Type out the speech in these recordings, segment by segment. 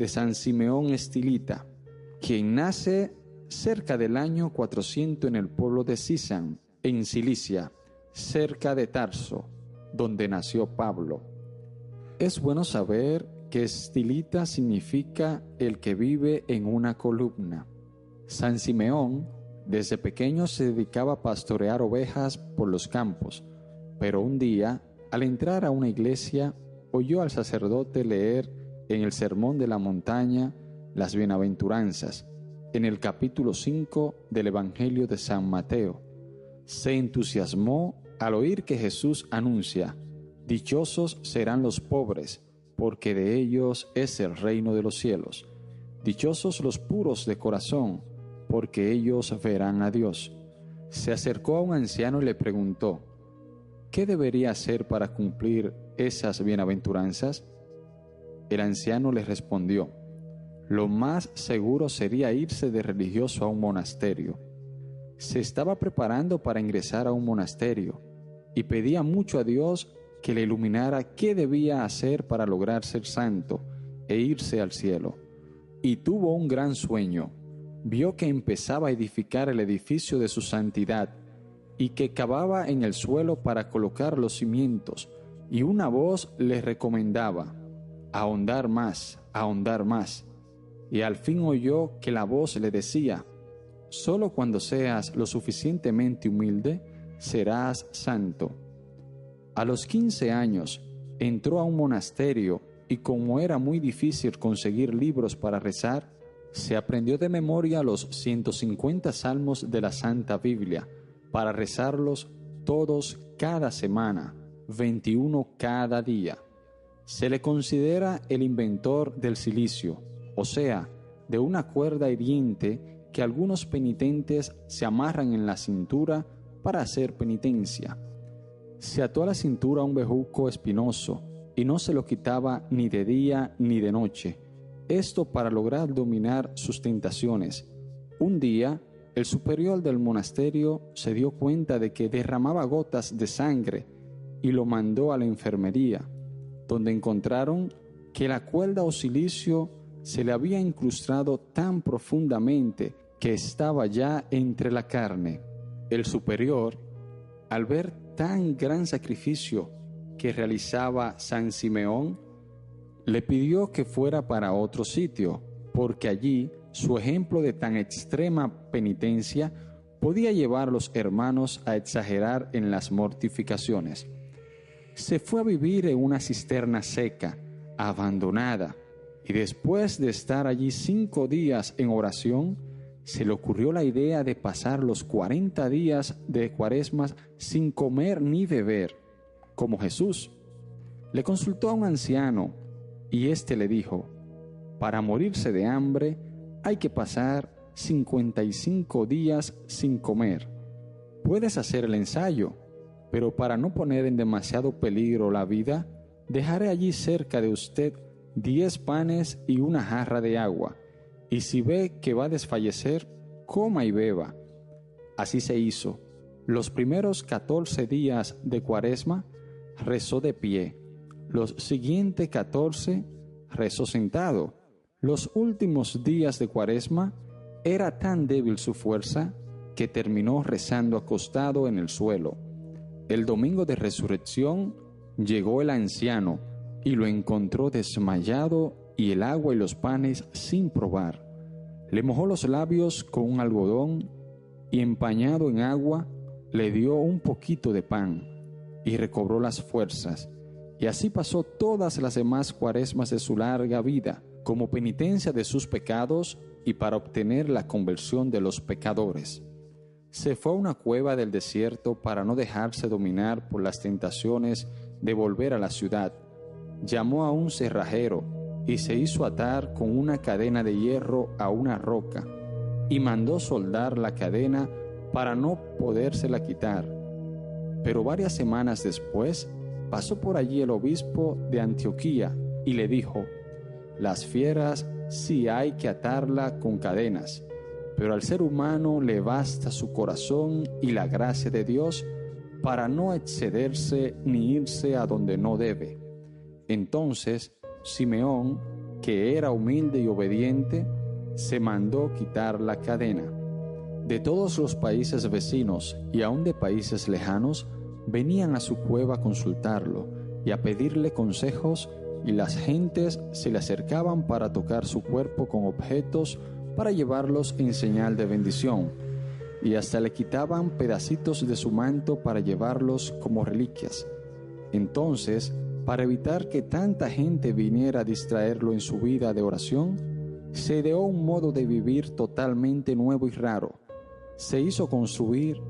de San Simeón Estilita, quien nace cerca del año 400 en el pueblo de Sisán, en Cilicia, cerca de Tarso, donde nació Pablo. Es bueno saber que Estilita significa el que vive en una columna. San Simeón desde pequeño se dedicaba a pastorear ovejas por los campos, pero un día, al entrar a una iglesia, oyó al sacerdote leer en el Sermón de la Montaña las Bienaventuranzas, en el capítulo 5 del Evangelio de San Mateo. Se entusiasmó al oír que Jesús anuncia: «Dichosos serán los pobres, porque de ellos es el reino de los cielos. Dichosos los puros de corazón, porque ellos verán a Dios». Se acercó a un anciano y le preguntó: «¿Qué debería hacer para cumplir esas bienaventuranzas?». El anciano le respondió: «Lo más seguro sería irse de religioso a un monasterio». Se estaba preparando para ingresar a un monasterio y pedía mucho a Dios que le iluminara qué debía hacer para lograr ser santo e irse al cielo. Y tuvo un gran sueño. Vio que empezaba a edificar el edificio de su santidad y que cavaba en el suelo para colocar los cimientos, y una voz le recomendaba: ahondar más, ahondar más. Y al fin oyó que la voz le decía: solo cuando seas lo suficientemente humilde, serás santo. A los 15 años entró a un monasterio y, como era muy difícil conseguir libros para rezar, se aprendió de memoria los 150 salmos de la Santa Biblia para rezarlos todos cada semana, 21 cada día. Se le considera el inventor del cilicio, o sea, de una cuerda hiriente que algunos penitentes se amarran en la cintura para hacer penitencia. Se ató a la cintura un bejuco espinoso y no se lo quitaba ni de día ni de noche, esto para lograr dominar sus tentaciones. Un día, el superior del monasterio se dio cuenta de que derramaba gotas de sangre y lo mandó a la enfermería, donde encontraron que la cuerda o cilicio se le había incrustado tan profundamente que estaba ya entre la carne. El superior, al ver tan gran sacrificio que realizaba San Simeón, le pidió que fuera para otro sitio, porque allí su ejemplo de tan extrema penitencia podía llevar a los hermanos a exagerar en las mortificaciones. Se fue a vivir en una cisterna seca, abandonada, y después de estar allí 5 días en oración, se le ocurrió la idea de pasar los 40 días de Cuaresma sin comer ni beber, como Jesús. Le consultó a un anciano, y éste le dijo: para morirse de hambre hay que pasar 55 días sin comer. Puedes hacer el ensayo, pero para no poner en demasiado peligro la vida, dejaré allí cerca de usted 10 panes y una jarra de agua, y si ve que va a desfallecer, coma y beba. Así se hizo. Los primeros 14 días de Cuaresma rezó de pie, los siguientes 14 rezó sentado. Los últimos días de Cuaresma era tan débil su fuerza que terminó rezando acostado en el suelo. El domingo de resurrección llegó el anciano y lo encontró desmayado y el agua y los panes sin probar. Le mojó los labios con un algodón y, empañado en agua, le dio un poquito de pan y recobró las fuerzas. Y así pasó todas las demás Cuaresmas de su larga vida, como penitencia de sus pecados y para obtener la conversión de los pecadores. Se fue a una cueva del desierto para no dejarse dominar por las tentaciones de volver a la ciudad. Llamó a un cerrajero y se hizo atar con una cadena de hierro a una roca y mandó soldar la cadena para no podérsela quitar. Pero varias semanas después pasó por allí el obispo de Antioquía y le dijo: las fieras sí hay que atarla con cadenas, pero al ser humano le basta su corazón y la gracia de Dios para no excederse ni irse a donde no debe. Entonces Simeón que era humilde y obediente, se mandó quitar la cadena. De todos los países vecinos y aun de países lejanos, venían a su cueva a consultarlo y a pedirle consejos, y las gentes se le acercaban para tocar su cuerpo con objetos para llevarlos en señal de bendición, y hasta le quitaban pedacitos de su manto para llevarlos como reliquias. Entonces, para evitar que tanta gente viniera a distraerlo en su vida de oración, se ideó un modo de vivir totalmente nuevo y raro. Se hizo construir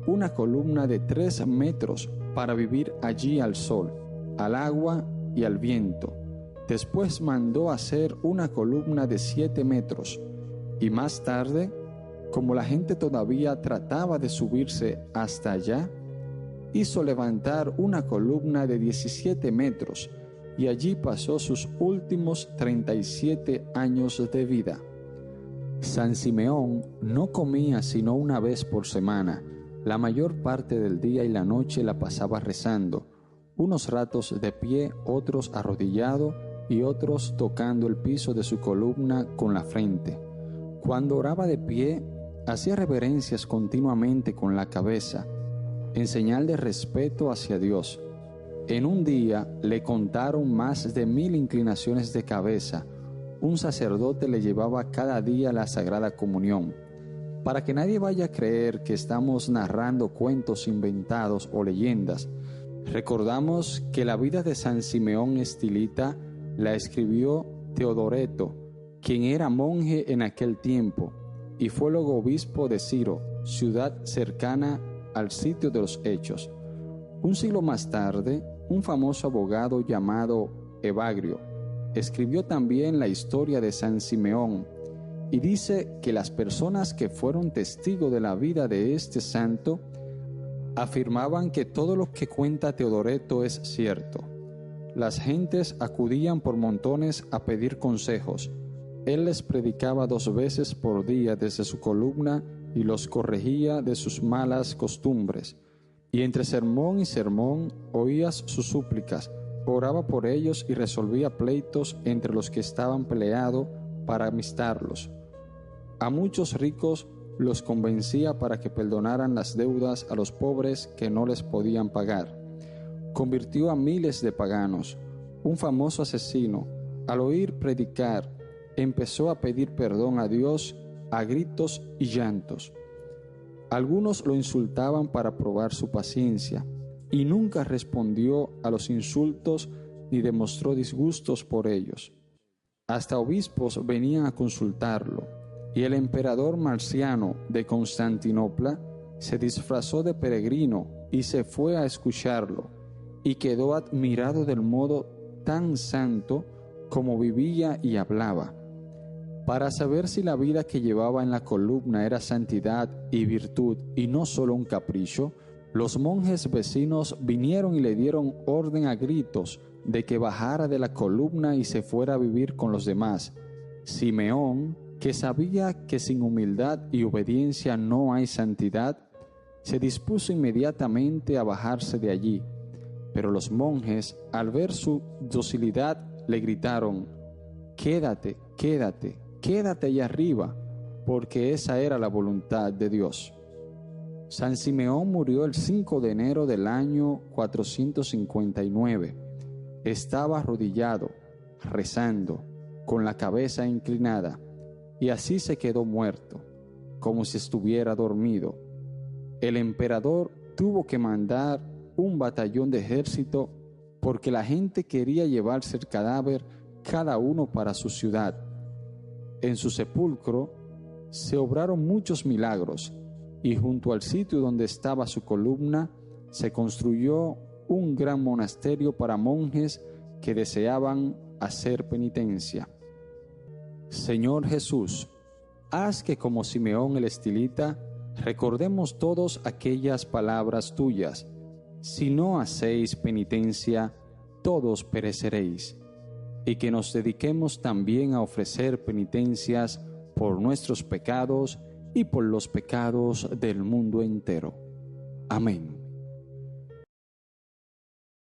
una columna de 3 metros para vivir allí al sol, al agua y al viento. Después mandó hacer una columna de 7 metros, y más tarde, como la gente todavía trataba de subirse hasta allá, hizo levantar una columna de 17 metros, y allí pasó sus últimos 37 años de vida. San Simeón no comía sino una vez por semana. La mayor parte del día y la noche la pasaba rezando, unos ratos de pie, otros arrodillado y otros tocando el piso de su columna con la frente. Cuando oraba de pie, hacía reverencias continuamente con la cabeza, en señal de respeto hacia Dios. En un día le contaron más de 1000 inclinaciones de cabeza. Un sacerdote le llevaba cada día la Sagrada Comunión. Para que nadie vaya a creer que estamos narrando cuentos inventados o leyendas, recordamos que la vida de San Simeón Estilita la escribió Teodoreto, quien era monje en aquel tiempo, y fue luego obispo de Ciro, ciudad cercana al sitio de los Hechos. Un siglo más tarde, un famoso abogado llamado Evagrio escribió también la historia de San Simeón, y dice que las personas que fueron testigos de la vida de este santo afirmaban que todo lo que cuenta Teodoreto es cierto. Las gentes acudían por montones a pedir consejos. Él les predicaba 2 veces por día desde su columna y los corregía de sus malas costumbres. Y entre sermón y sermón oías sus súplicas, oraba por ellos y resolvía pleitos entre los que estaban peleados para amistarlos. A muchos ricos los convencía para que perdonaran las deudas a los pobres que no les podían pagar. Convirtió a miles de paganos. Un famoso asesino, al oír predicar, empezó a pedir perdón a Dios a gritos y llantos. Algunos lo insultaban para probar su paciencia, y nunca respondió a los insultos ni demostró disgustos por ellos. Hasta obispos venían a consultarlo, y el emperador Marciano de Constantinopla se disfrazó de peregrino y se fue a escucharlo, y quedó admirado del modo tan santo como vivía y hablaba. Para saber si la vida que llevaba en la columna era santidad y virtud y no solo un capricho, los monjes vecinos vinieron y le dieron orden a gritos de que bajara de la columna y se fuera a vivir con los demás. Simeón, que sabía que sin humildad y obediencia no hay santidad, se dispuso inmediatamente a bajarse de allí. Pero los monjes, al ver su docilidad, le gritaron: «Quédate, quédate, quédate allá arriba», porque esa era la voluntad de Dios. San Simeón murió el 5 de enero del año 459. Estaba arrodillado, rezando, con la cabeza inclinada, y así se quedó muerto, como si estuviera dormido. El emperador tuvo que mandar un batallón de ejército porque la gente quería llevarse el cadáver cada uno para su ciudad. En su sepulcro se obraron muchos milagros, y junto al sitio donde estaba su columna se construyó un gran monasterio para monjes que deseaban hacer penitencia. Señor Jesús, haz que como Simeón el Estilita recordemos todos aquellas palabras tuyas: si no hacéis penitencia, todos pereceréis, y que nos dediquemos también a ofrecer penitencias por nuestros pecados y por los pecados del mundo entero. Amén.